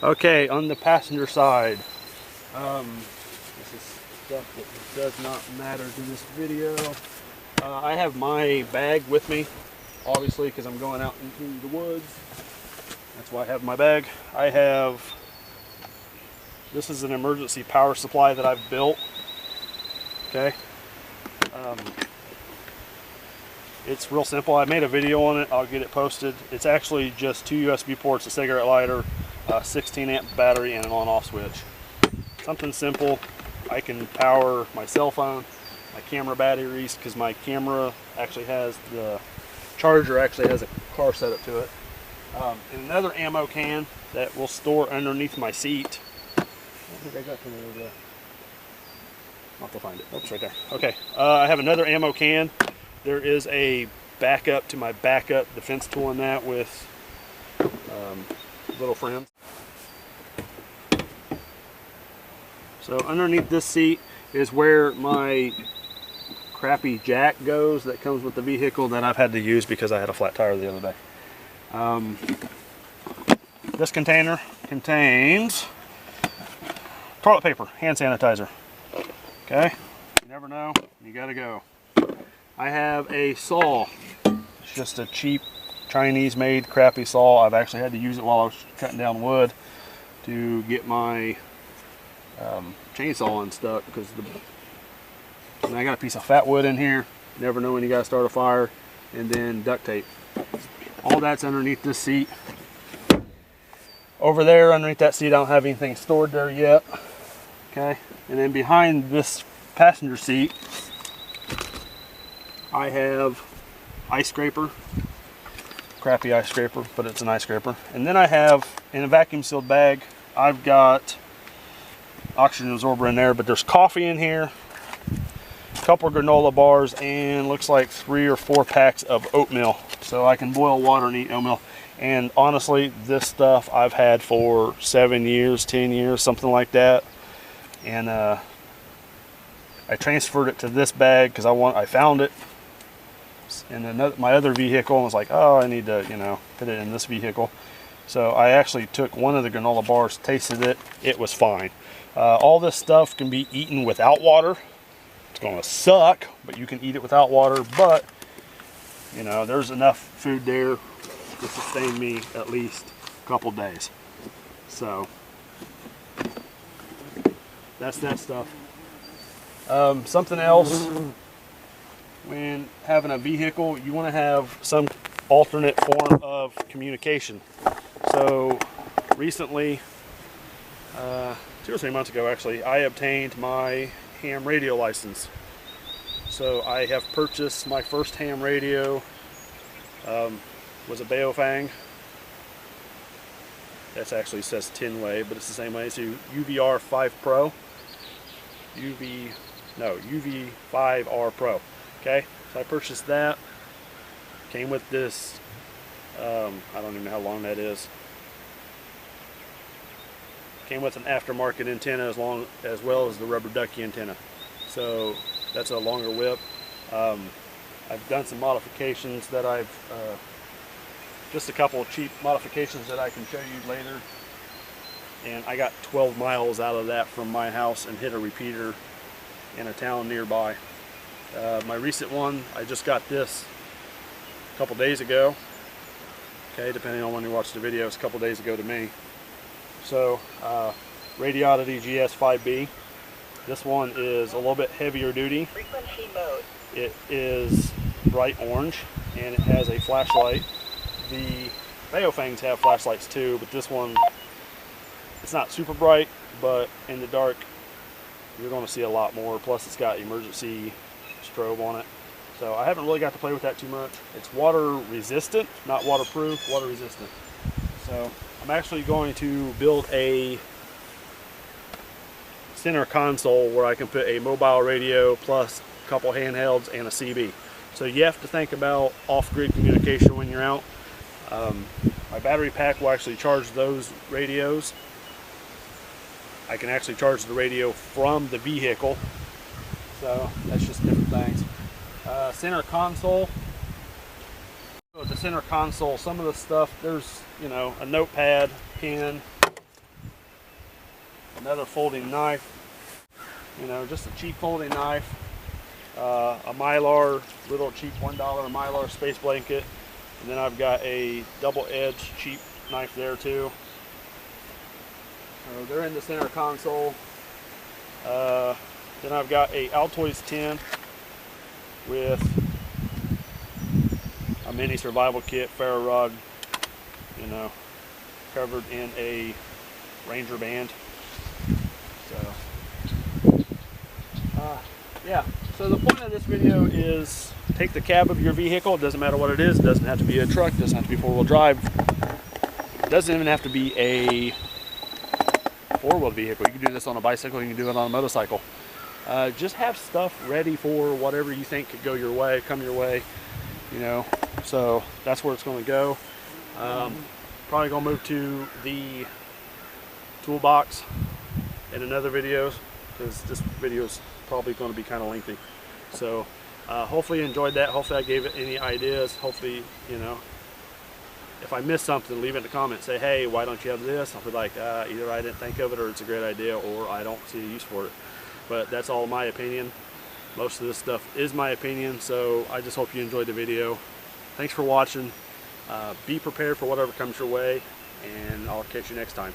Okay, on the passenger side, this is stuff that does not matter to this video. I have my bag with me, obviously, because I'm going out into the woods. That's why I have my bag. This is an emergency power supply that I've built. Okay. It's real simple. I made a video on it. I'll get it posted. It's actually just 2 USB ports, a cigarette lighter, a 16 amp battery, and an on-off switch. Something simple. I can power my cell phone, my camera batteries, because my camera actually has the charger actually has a car setup to it. And another ammo can that will store underneath my seat. I don't think I got to it over there. I'll have to find it. Oops, right there. Okay. I have another ammo can. There is a backup to my backup defense tool in that with little friends. So underneath this seat is where my crappy jack goes that comes with the vehicle that I've had to use because I had a flat tire the other day. This container contains toilet paper, hand sanitizer. Okay, you never know, you gotta go. I have a saw. It's just a cheap Chinese made crappy saw. I've actually had to use it while I was cutting down wood to get my chainsaw unstuck because I got a piece of fat wood in here. You never know when you gotta start a fire. And then duct tape. All that's underneath this seat. Over there underneath that seat I don't have anything stored there yet. Okay, and then behind this passenger seat I have ice scraper, crappy ice scraper, but it's an ice scraper. And then I have, in a vacuum sealed bag, I've got oxygen absorber in there, but there's coffee in here, a couple of granola bars, and looks like 3 or 4 packs of oatmeal. So I can boil water and eat oatmeal. And honestly, this stuff I've had for 7 years, 10 years, something like that. And I transferred it to this bag because I found it in my other vehicle and was like, oh, I need to, put it in this vehicle. So I actually took one of the granola bars, tasted it, it was fine. All this stuff can be eaten without water. It's going to suck, but you can eat it without water. But, there's enough food there to sustain me at least a couple days. So that's that stuff. Something else, when having a vehicle, you want to have some alternate form of communication. So recently, 2 or 3 months ago actually, I obtained my ham radio license. So I have purchased my first ham radio, was a Baofeng. That actually says 10-way, but it's the same way. It's a UVR 5 Pro. UV5R Pro. Okay, so I purchased that. Came with this, I don't even know how long that is. Came with an aftermarket antenna as well as the rubber ducky antenna. So that's a longer whip. I've done some modifications that just a couple of cheap modifications that I can show you later. And I got 12 miles out of that from my house and hit a repeater in a town nearby. My recent one, I just got this a couple days ago. Okay, depending on when you watch the video, it's a couple days ago to me. So, Radiodity GS5B. This one is a little bit heavier duty. Frequency mode. It is bright orange and it has a flashlight. The Baofengs have flashlights too, but this one, it's not super bright, but in the dark you're going to see a lot more. Plus it's got emergency strobe on it. So I haven't really got to play with that too much. It's water resistant, not waterproof, water resistant. So I'm actually going to build a center console where I can put a mobile radio plus a couple handhelds and a CB. So you have to think about off-grid communication when you're out. My battery pack will actually charge those radios. I can actually charge the radio from the vehicle. So that's just different things. Center console. So the center console, some of the stuff, there's, a notepad, pen, another folding knife, you know, just a cheap folding knife, a Mylar, little cheap $1 Mylar space blanket, and then I've got a double-edged cheap knife there too. So they're in the center console. Then I've got a Altoids tin with a mini survival kit, ferro rod, you know, covered in a Ranger band. So, yeah. So the point of this video is take the cab of your vehicle. It doesn't matter what it is. It doesn't have to be a truck. It doesn't have to be four-wheel drive. It doesn't even have to be a four-wheel vehicle. You can do this on a bicycle. You can do it on a motorcycle. Just have stuff ready for whatever you think could go your way, come your way, you know. So that's where it's going to go. Probably going to move to the toolbox in another video, because this video is probably going to be kind of lengthy. So hopefully you enjoyed that. Hopefully I gave it any ideas. Hopefully, you know, if I missed something, leave it in the comments. Say, hey, why don't you have this? I'll be like, either I didn't think of it, or it's a great idea, or I don't see a use for it. But that's all my opinion. Most of this stuff is my opinion, so I just hope you enjoyed the video. Thanks for watching. Be prepared for whatever comes your way, and I'll catch you next time.